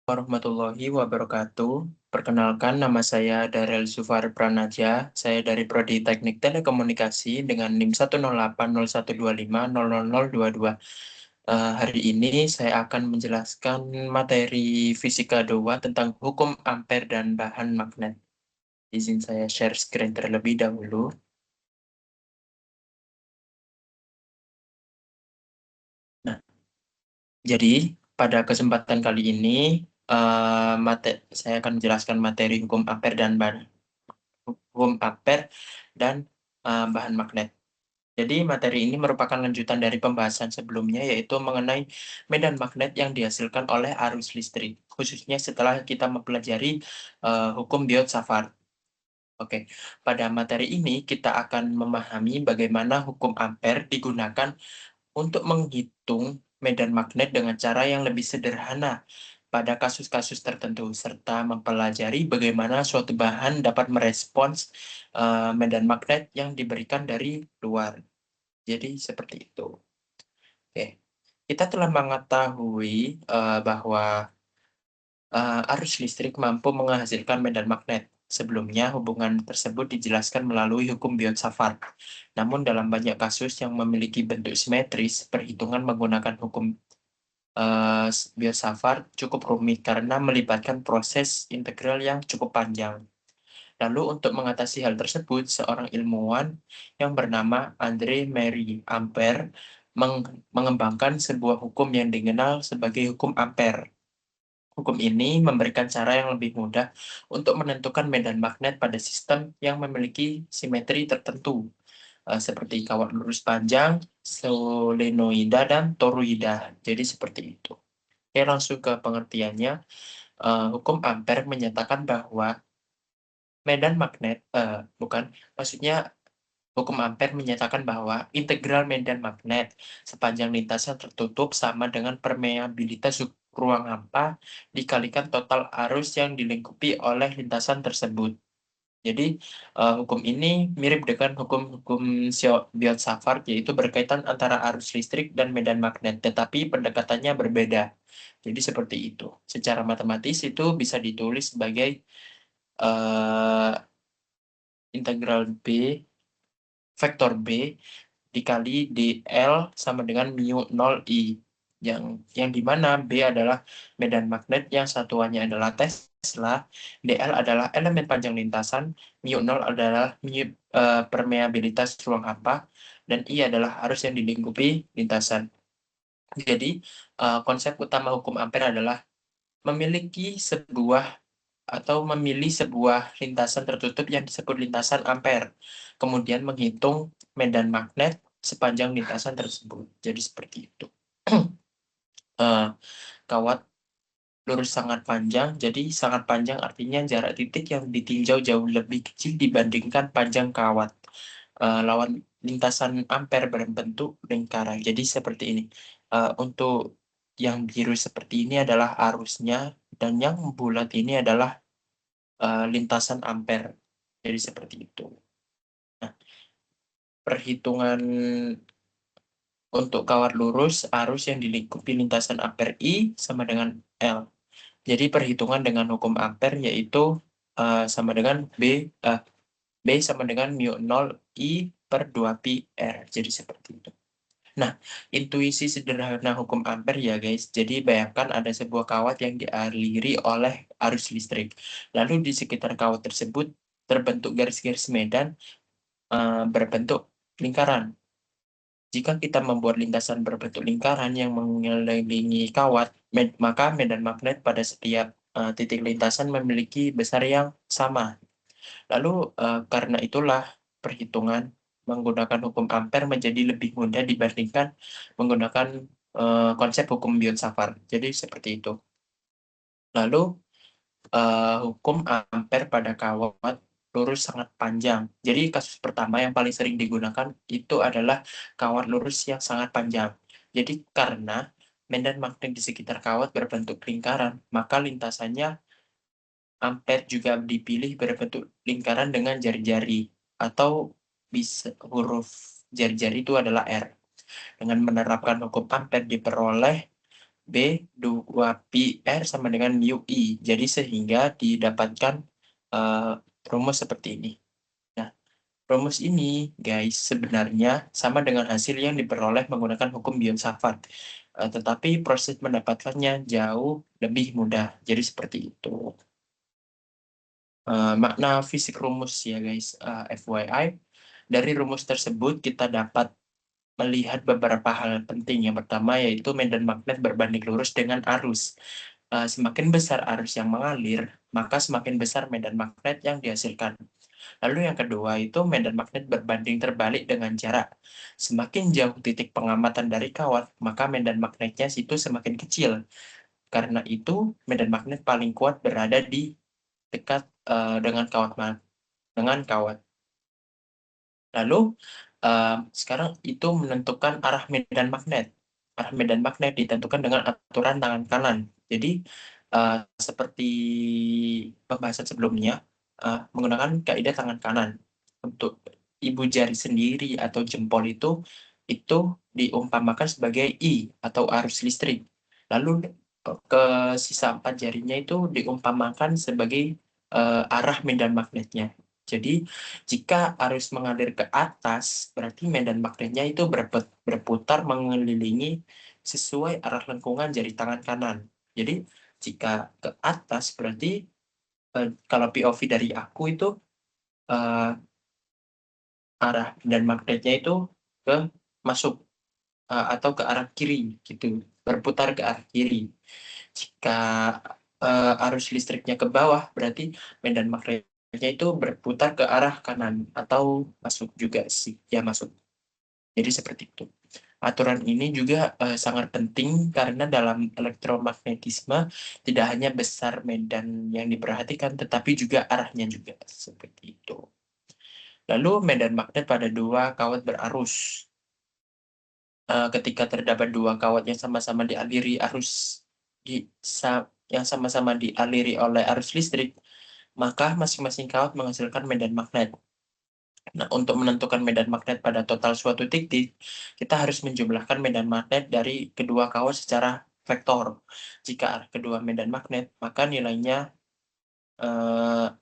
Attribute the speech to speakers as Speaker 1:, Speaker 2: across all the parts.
Speaker 1: Warahmatullahi wabarakatuh. Perkenalkan, nama saya Darel Zufar Pranaja. Saya dari Prodi Teknik Telekomunikasi dengan NIM 1080125000022. Hari ini saya akan menjelaskan materi Fisika 2 tentang hukum ampere dan bahan magnet. Izin saya share screen terlebih dahulu. Nah, jadi pada kesempatan kali ini saya akan menjelaskan materi hukum ampere dan bahan magnet. Jadi materi ini merupakan lanjutan dari pembahasan sebelumnya, yaitu mengenai medan magnet yang dihasilkan oleh arus listrik, khususnya setelah kita mempelajari hukum Biot-Savart. Oke, pada materi ini kita akan memahami bagaimana hukum ampere digunakan untuk menghitung medan magnet dengan cara yang lebih sederhana pada kasus-kasus tertentu, serta mempelajari bagaimana suatu bahan dapat merespons medan magnet yang diberikan dari luar. Jadi seperti itu. Oke, kita telah mengetahui bahwa arus listrik mampu menghasilkan medan magnet. Sebelumnya, hubungan tersebut dijelaskan melalui hukum Biot-Savart. Namun, dalam banyak kasus yang memiliki bentuk simetris, perhitungan menggunakan hukum Biot-Savart cukup rumit karena melibatkan proses integral yang cukup panjang. Lalu, untuk mengatasi hal tersebut, seorang ilmuwan yang bernama André Marie Ampère mengembangkan sebuah hukum yang dikenal sebagai hukum ampere. Hukum ini memberikan cara yang lebih mudah untuk menentukan medan magnet pada sistem yang memiliki simetri tertentu, seperti kawat lurus panjang, solenoida, dan toroida. Jadi seperti itu. Oke, langsung ke pengertiannya. Hukum ampere menyatakan bahwa medan magnet, bukan, maksudnya hukum ampere menyatakan bahwa integral medan magnet sepanjang lintasan tertutup sama dengan permeabilitas ruang hampa dikalikan total arus yang dilingkupi oleh lintasan tersebut. Jadi, hukum ini mirip dengan hukum-hukum Biot-Savart, yaitu berkaitan antara arus listrik dan medan magnet, tetapi pendekatannya berbeda. Jadi seperti itu. Secara matematis itu bisa ditulis sebagai eh, integral B vektor B dikali dl sama dengan mu 0 I, yang dimana B adalah medan magnet yang satuannya adalah Tesla, dl adalah elemen panjang lintasan, mu 0 adalah permeabilitas ruang hampa, dan I adalah arus yang dilingkupi lintasan. Jadi konsep utama hukum ampere adalah memilih sebuah lintasan tertutup yang disebut lintasan ampere, kemudian menghitung medan magnet sepanjang lintasan tersebut. Jadi seperti itu. Eh, Kawat lurus sangat panjang, jadi sangat panjang artinya jarak titik yang ditinjau jauh lebih kecil dibandingkan panjang kawat. Lawan lintasan ampere berbentuk lingkaran. Jadi seperti ini. Untuk yang biru seperti ini adalah arusnya, dan yang bulat ini adalah lintasan ampere. Jadi seperti itu. Nah, perhitungan untuk kawat lurus, arus yang dilingkupi lintasan ampere I sama dengan L. Jadi perhitungan dengan hukum ampere yaitu sama dengan B sama dengan mu 0 I per 2 pi R. Jadi seperti itu. Nah, intuisi sederhana hukum ampere ya guys. Jadi bayangkan ada sebuah kawat yang dialiri oleh arus listrik. Lalu di sekitar kawat tersebut terbentuk garis-garis medan berbentuk lingkaran. Jika kita membuat lintasan berbentuk lingkaran yang mengelilingi kawat, maka medan magnet pada setiap titik lintasan memiliki besar yang sama. Lalu karena itulah perhitungan menggunakan hukum ampere menjadi lebih mudah dibandingkan menggunakan konsep hukum Biot-Savart. Jadi seperti itu. Lalu hukum ampere pada kawat lurus sangat panjang. Jadi kasus pertama yang paling sering digunakan itu adalah kawat lurus yang sangat panjang. Jadi karena medan magnet di sekitar kawat berbentuk lingkaran, maka lintasannya ampere juga dipilih berbentuk lingkaran dengan jari-jari, atau bisa huruf jari-jari itu adalah R. Dengan menerapkan hukum ampere diperoleh B 2pi R sama dengan mu I. Jadi sehingga didapatkan rumus seperti ini. Nah, rumus ini guys sebenarnya sama dengan hasil yang diperoleh menggunakan hukum Biot-Savart. Tetapi proses mendapatkannya jauh lebih mudah. Jadi seperti itu. Makna fisik rumus ya guys, FYI. Dari rumus tersebut kita dapat melihat beberapa hal penting. Yang pertama yaitu medan magnet berbanding lurus dengan arus. Semakin besar arus yang mengalir, maka semakin besar medan magnet yang dihasilkan. Lalu yang kedua itu medan magnet berbanding terbalik dengan jarak. Semakin jauh titik pengamatan dari kawat, maka medan magnetnya itu semakin kecil. Karena itu, medan magnet paling kuat berada di dekat dengan kawat. Lalu sekarang itu menentukan arah medan magnet. Arah medan magnet ditentukan dengan aturan tangan kanan. Jadi seperti pembahasan sebelumnya, menggunakan kaidah tangan kanan. Untuk ibu jari sendiri atau jempol itu diumpamakan sebagai I atau arus listrik. Lalu ke sisa 4 jarinya itu diumpamakan sebagai arah medan magnetnya. Jadi jika arus mengalir ke atas, berarti medan magnetnya itu berputar mengelilingi sesuai arah lengkungan jari tangan kanan. Jadi jika ke atas berarti kalau POV dari aku itu eh, arah dan magnetnya itu ke masuk atau ke arah kiri gitu, berputar ke arah kiri. Jika arus listriknya ke bawah, berarti medan magnetnya itu berputar ke arah kanan atau masuk juga sih, ya masuk. Jadi seperti itu. Aturan ini juga sangat penting karena dalam elektromagnetisme tidak hanya besar medan yang diperhatikan, tetapi juga arahnya juga seperti itu. Lalu medan magnet pada dua kawat berarus. Ketika terdapat dua kawat yang sama-sama dialiri arus di yang sama-sama dialiri oleh arus listrik, maka masing-masing kawat menghasilkan medan magnet. Nah, untuk menentukan medan magnet pada total suatu titik, kita harus menjumlahkan medan magnet dari kedua kawat secara vektor. Jika arah kedua medan magnet, maka nilainya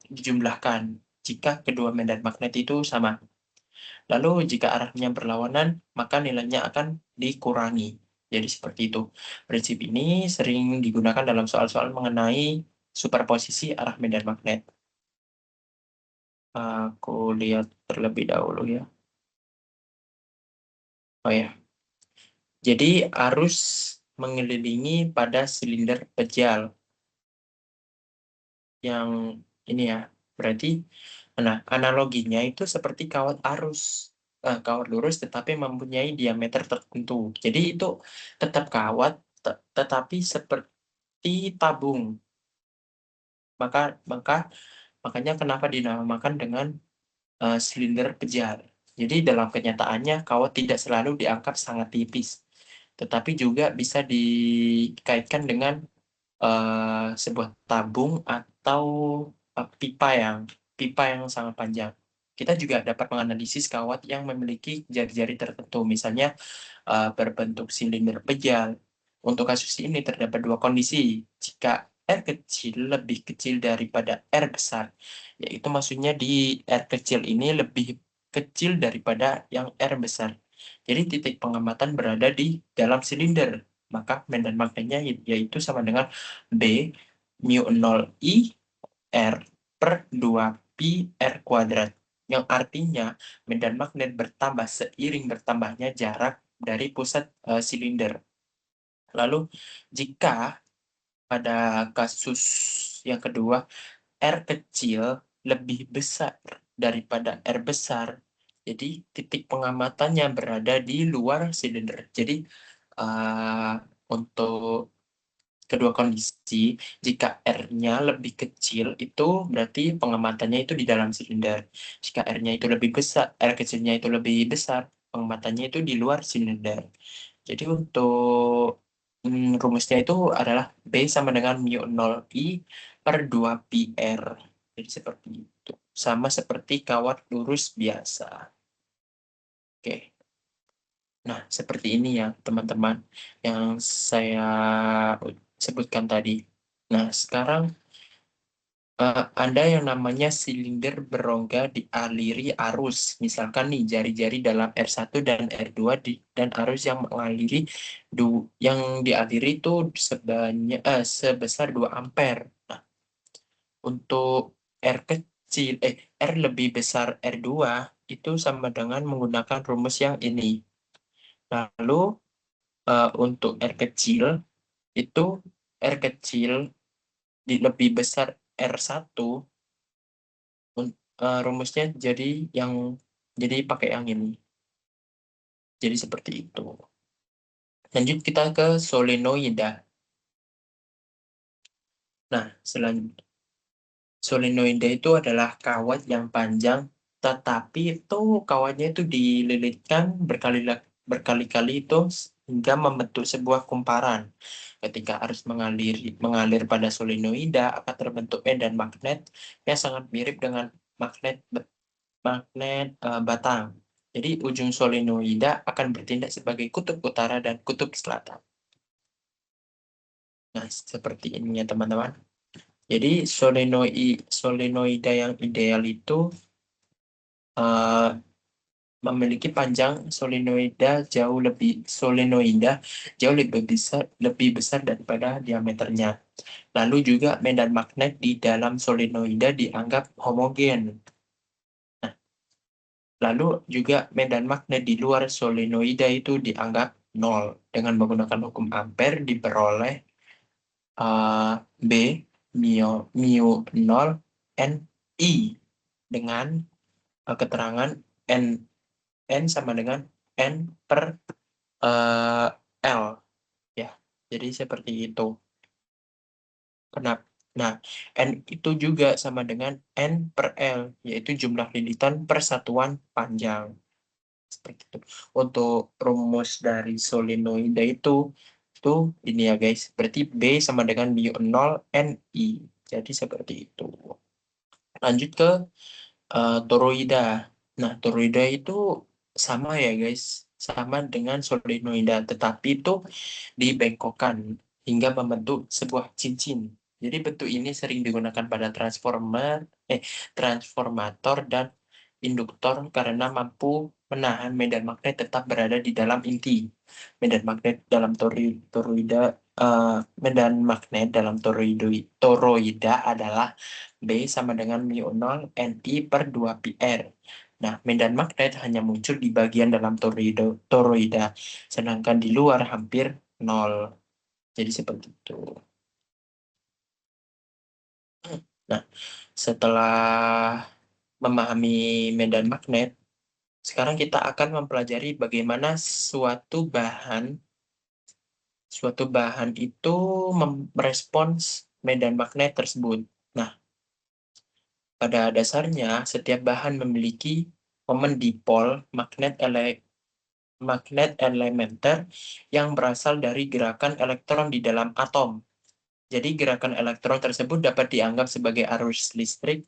Speaker 1: dijumlahkan jika kedua medan magnet itu sama. Lalu jika arahnya berlawanan, maka nilainya akan dikurangi. Jadi seperti itu. Prinsip ini sering digunakan dalam soal-soal mengenai superposisi arah medan magnet. Aku lihat terlebih dahulu ya. Oh ya. Jadi arus mengelilingi pada silinder pejal yang ini ya. Berarti nah, analoginya itu seperti kawat arus. Kawat lurus tetapi mempunyai diameter tertentu. Jadi itu tetap kawat tetapi seperti tabung. Maka maka makanya kenapa dinamakan dengan silinder pejal. Jadi dalam kenyataannya kawat tidak selalu dianggap sangat tipis, tetapi juga bisa dikaitkan dengan sebuah tabung atau pipa yang sangat panjang. Kita juga dapat menganalisis kawat yang memiliki jari-jari tertentu, misalnya berbentuk silinder pejal. Untuk kasus ini terdapat dua kondisi. Jika R kecil lebih kecil daripada R besar, yaitu maksudnya di R kecil ini lebih kecil daripada yang R besar. Jadi titik pengamatan berada di dalam silinder. Maka medan magnetnya yaitu sama dengan B mu 0 I R per 2 pi R kuadrat. Yang artinya medan magnet bertambah seiring bertambahnya jarak dari pusat silinder. Lalu jika pada kasus yang kedua R kecil lebih besar daripada R besar, jadi titik pengamatannya berada di luar silinder. Jadi uh, untuk kedua kondisi, jika R-nya lebih kecil, itu berarti pengamatannya itu di dalam silinder. Jika R-nya itu lebih besar, R kecilnya itu lebih besar, pengamatannya itu di luar silinder. Jadi untuk rumusnya itu adalah B sama dengan mu 0 I per 2 pi R. Jadi seperti itu. Sama seperti kawat lurus biasa. Oke. Nah, seperti ini ya teman-teman yang saya sebutkan tadi. Nah, sekarang ada yang namanya silinder berongga dialiri arus. Misalkan nih jari-jari dalam R1 dan R2 dan arus yang mengaliri yang dialiri itu sebesar 2 ampere. Nah, untuk R lebih besar R2 itu sama dengan menggunakan rumus yang ini. Lalu untuk itu R kecil lebih besar R1, rumusnya jadi pakai yang ini. Jadi seperti itu. Lanjut kita ke solenoida. Nah, selanjutnya solenoida itu adalah kawat yang panjang, tetapi itu kawatnya itu dililitkan berkali-kali itu hingga membentuk sebuah kumparan. Ketika arus mengalir pada solenoida akan terbentuk medan magnet yang sangat mirip dengan magnet batang. Jadi ujung solenoida akan bertindak sebagai kutub utara dan kutub selatan. Nah, seperti ini ya teman-teman. Jadi solenoida yang ideal itu eh, memiliki panjang solenoida jauh lebih besar daripada diameternya. Lalu juga medan magnet di dalam solenoida dianggap homogen. Lalu juga medan magnet di luar solenoida itu dianggap nol. Dengan menggunakan hukum Ampere diperoleh eh, B mu 0 N I dengan keterangan N sama dengan N per eh, L ya. Jadi seperti itu. Kenapa? Nah, N itu juga sama dengan N per L, yaitu jumlah lilitan per satuan panjang. Seperti itu. Untuk rumus dari solenoida itu ini ya guys. Berarti B sama dengan mu 0 NI. Jadi seperti itu. Lanjut ke toroida. Nah, toroida itu sama ya guys. Sama dengan solenoida, tetapi itu dibengkokkan hingga membentuk sebuah cincin. Jadi bentuk ini sering digunakan pada transformator dan induktor karena mampu menahan medan magnet tetap berada di dalam inti. Medan magnet dalam toroida eh, medan magnet dalam toroida adalah B sama dengan mu 0 Ni per 2 PR. Nah, medan magnet hanya muncul di bagian dalam toroida, sedangkan di luar hampir nol. Jadi seperti itu. Nah, setelah memahami medan magnet, sekarang kita akan mempelajari bagaimana suatu bahan itu merespons medan magnet tersebut. Nah, pada dasarnya setiap bahan memiliki momen dipol magnet elementer yang berasal dari gerakan elektron di dalam atom. Jadi gerakan elektron tersebut dapat dianggap sebagai arus listrik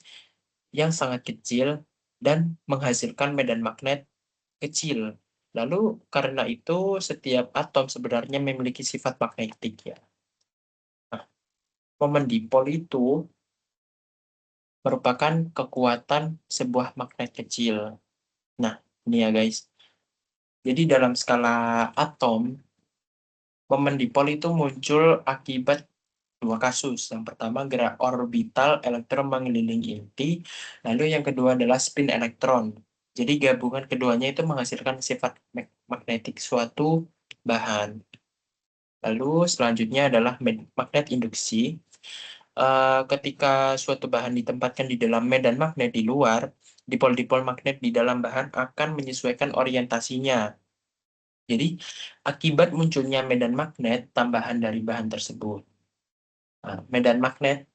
Speaker 1: yang sangat kecil dan menghasilkan medan magnet kecil. Lalu karena itu setiap atom sebenarnya memiliki sifat magnetik ya. Nah, momen dipol itu merupakan kekuatan sebuah magnet kecil. Nah, ini ya guys. Jadi dalam skala atom, momen dipol itu muncul akibat dua kasus. Yang pertama gerak orbital elektron mengelilingi inti, lalu yang kedua adalah spin elektron. Jadi gabungan keduanya itu menghasilkan sifat magnetik suatu bahan. Lalu selanjutnya adalah magnet induksi. Ketika suatu bahan ditempatkan di dalam medan magnet di luar, dipol-dipol magnet di dalam bahan akan menyesuaikan orientasinya. Jadi, akibat munculnya medan magnet tambahan dari bahan tersebut. Medan magnet,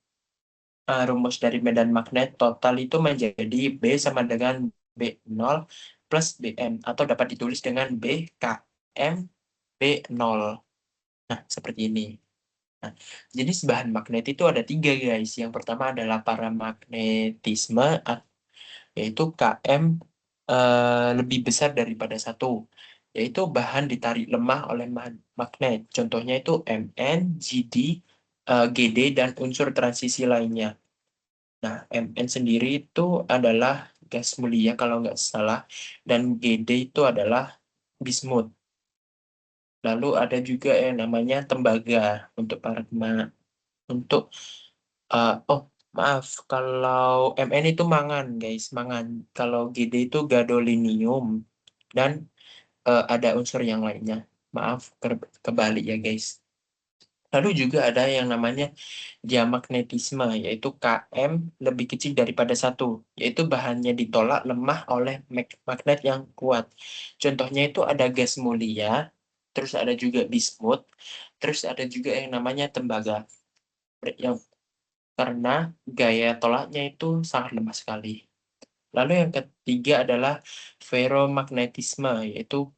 Speaker 1: rumus dari medan magnet total itu menjadi B sama dengan B0 plus BM, atau dapat ditulis dengan B KM B0. Nah, seperti ini. Nah, jenis bahan magnet itu ada tiga guys. Yang pertama adalah paramagnetisme, yaitu Km lebih besar daripada 1. yaitu bahan ditarik lemah oleh magnet. Contohnya itu Mn, Gd, Gd, dan unsur transisi lainnya. Nah, Mn sendiri itu adalah gas mulia kalau nggak salah, dan Gd itu adalah bismut. Lalu ada juga yang namanya tembaga untuk para untuk oh maaf, kalau Mn itu mangan guys, mangan. Kalau Gd itu gadolinium dan ada unsur yang lainnya. Maaf, kebalik ya guys. Lalu juga ada yang namanya diamagnetisme, yaitu Km lebih kecil daripada satu, yaitu bahannya ditolak lemah oleh magnet yang kuat. Contohnya itu ada gas mulia, terus ada juga bismut, terus ada juga yang namanya tembaga, yang karena gaya tolaknya itu sangat lemah sekali. Lalu yang ketiga adalah ferromagnetisme, yaitu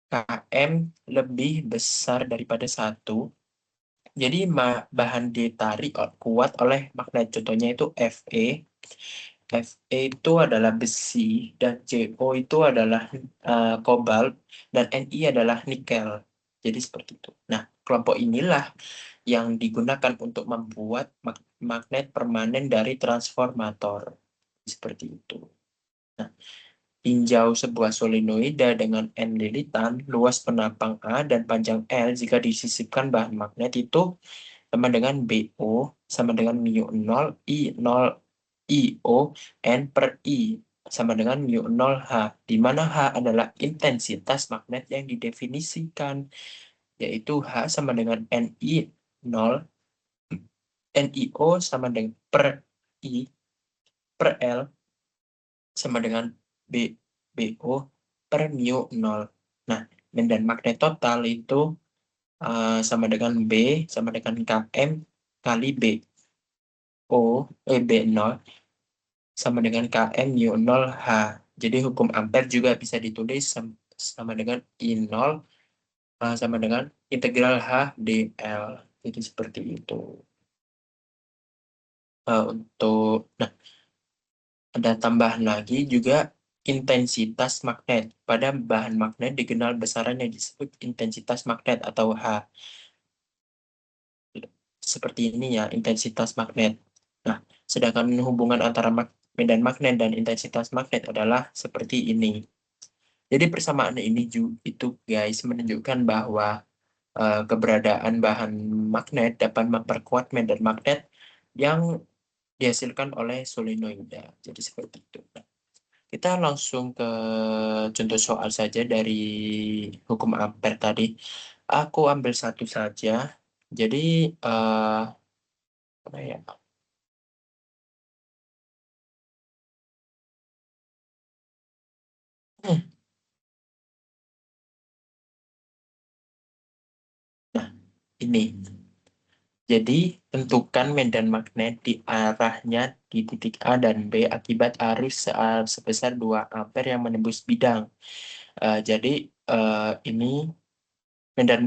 Speaker 1: Km lebih besar daripada satu. Jadi bahan ditarik kuat oleh magnet. Contohnya itu Fe. Fe itu adalah besi dan Co itu adalah kobalt dan Ni adalah nikel. Jadi seperti itu. Nah, kelompok inilah yang digunakan untuk membuat magnet permanen dari transformator. Seperti itu. Nah, tinjau sebuah solenoida dengan N lilitan, luas penapang A dan panjang L jika disisipkan bahan magnet itu sama dengan BO sama dengan mu 0 I 0 IO N per I sama dengan mu 0 H, di mana H adalah intensitas magnet yang didefinisikan, yaitu H sama dengan Ni 0, NiO sama dengan per I per L sama dengan BO per mu 0. Nah, medan magnet total itu sama dengan B sama dengan Km kali B0 sama dengan Km mu 0 H. Jadi hukum Ampere juga bisa ditulis sama dengan I0 sama dengan integral H dl. Jadi seperti itu. Nah, ada tambahan lagi juga intensitas magnet. Pada bahan magnet dikenal besaran yang disebut intensitas magnet atau H. Seperti ini ya, intensitas magnet. Nah, sedangkan hubungan antara medan magnet dan intensitas magnet adalah seperti ini. Jadi persamaan ini itu guys menunjukkan bahwa keberadaan bahan magnet dapat memperkuat medan magnet yang dihasilkan oleh solenoida. Jadi seperti itu. Nah, kita langsung ke contoh soal saja dari hukum Ampere tadi. Aku ambil satu saja. Jadi apa ya? Nah, ini. Jadi, tentukan medan magnet di arahnya di titik A dan B akibat arus sebesar 2 ampere yang menembus bidang. Jadi, ini medan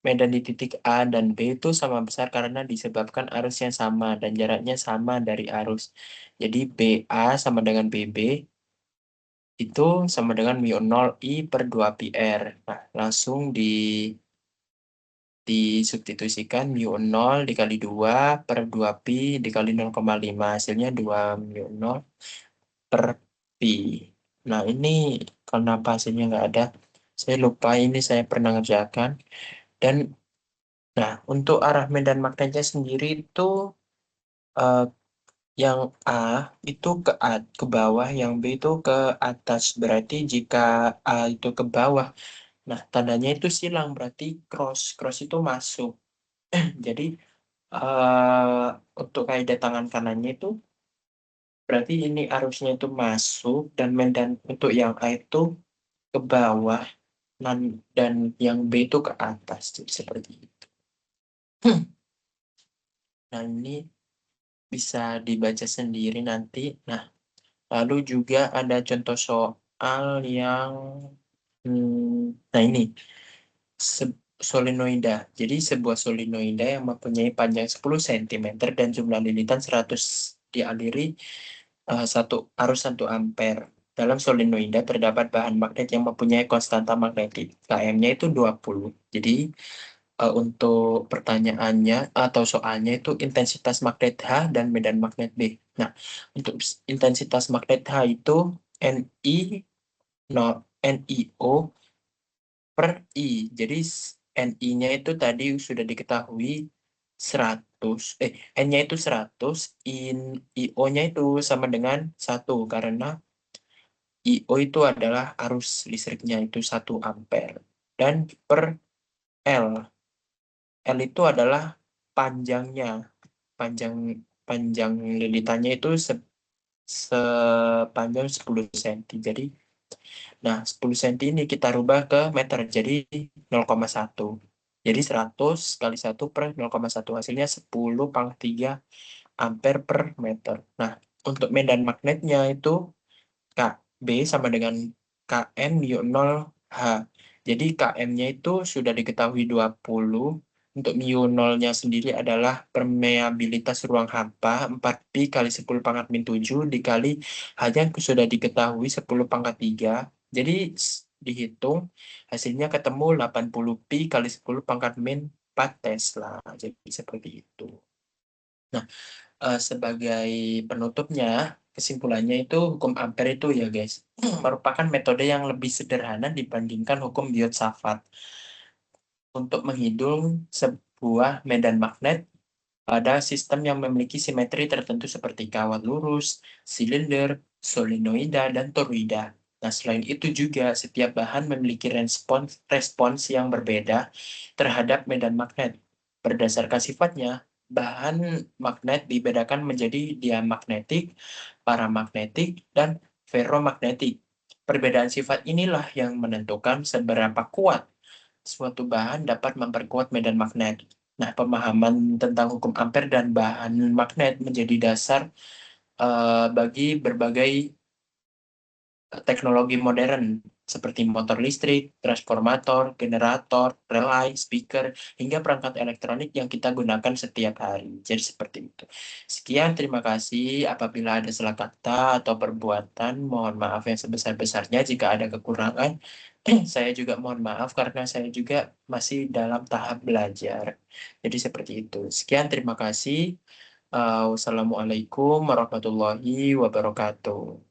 Speaker 1: medan di titik A dan B itu sama besar karena disebabkan arus yang sama dan jaraknya sama dari arus. Jadi, BA sama dengan BB itu sama dengan mu 0 I per 2 pi R. Nah, langsung disubstitusikan mu 0 dikali 2 per 2 pi dikali 0,5, hasilnya 2 mu 0 per pi. Nah, ini kenapa hasilnya nggak ada, saya lupa, ini saya pernah ngerjakan. Dan nah, untuk arah medan magnetnya sendiri itu eh, yang A itu ke bawah, yang B itu ke atas. Berarti jika A itu ke bawah, nah tandanya itu silang, berarti cross itu masuk. Jadi untuk kaidah tangan kanannya itu berarti ini arusnya itu masuk dan medan untuk yang A itu ke bawah dan yang B itu ke atas. Jadi seperti itu. Nah, ini bisa dibaca sendiri nanti. Nah, lalu juga ada contoh soal yang nah ini solenoida. Jadi sebuah solenoida yang mempunyai panjang 10 cm dan jumlah lilitan 100 dialiri satu arus 1 ampere. Dalam solenoida terdapat bahan magnet yang mempunyai konstanta magnetik. Km-nya itu 20. Jadi untuk pertanyaannya atau soalnya itu intensitas magnet H dan medan magnet B. Nah, untuk intensitas magnet H itu Ni no NiO per I. Jadi Ni-nya itu tadi sudah diketahui 100. N-nya itu 100, IO-nya itu sama dengan 1 karena IO itu adalah arus listriknya itu 1 ampere. Dan per L. L itu adalah panjangnya. Panjang panjang lilitannya itu sepanjang 10 cm. Jadi, nah 10 cm ini kita rubah ke meter jadi 0,1. Jadi 100 kali 1 per 0,1 hasilnya 10⁻³ ampere per meter. Nah, untuk medan magnetnya itu KB sama dengan KM mu 0H. Jadi KM-nya itu sudah diketahui 20. Untuk mu 0-nya sendiri adalah permeabilitas ruang hampa 4pi kali 10⁻⁷ dikali H-nya sudah diketahui 10⁻³. Jadi dihitung hasilnya ketemu 80pi kali 10⁻⁴ Tesla. Jadi seperti itu. Nah, sebagai penutupnya, kesimpulannya itu hukum Ampere itu ya guys, merupakan metode yang lebih sederhana dibandingkan hukum Biot-Savart untuk menghitung sebuah medan magnet pada sistem yang memiliki simetri tertentu seperti kawat lurus, silinder, solenoida, dan toroida. Nah, selain itu juga setiap bahan memiliki respons yang berbeda terhadap medan magnet. Berdasarkan sifatnya, bahan magnet dibedakan menjadi diamagnetik, paramagnetik, dan ferromagnetik. Perbedaan sifat inilah yang menentukan seberapa kuat suatu bahan dapat memperkuat medan magnet. Nah, pemahaman tentang hukum Ampere dan bahan magnet menjadi dasar bagi berbagai teknologi modern seperti motor listrik, transformator, generator, relay, speaker, hingga perangkat elektronik yang kita gunakan setiap hari. Jadi seperti itu. Sekian, terima kasih. Apabila ada salah kata atau perbuatan, mohon maaf yang sebesar-besarnya jika ada kekurangan. Saya juga mohon maaf karena saya juga masih dalam tahap belajar. Jadi seperti itu. Sekian, terima kasih. Wassalamualaikum warahmatullahi wabarakatuh.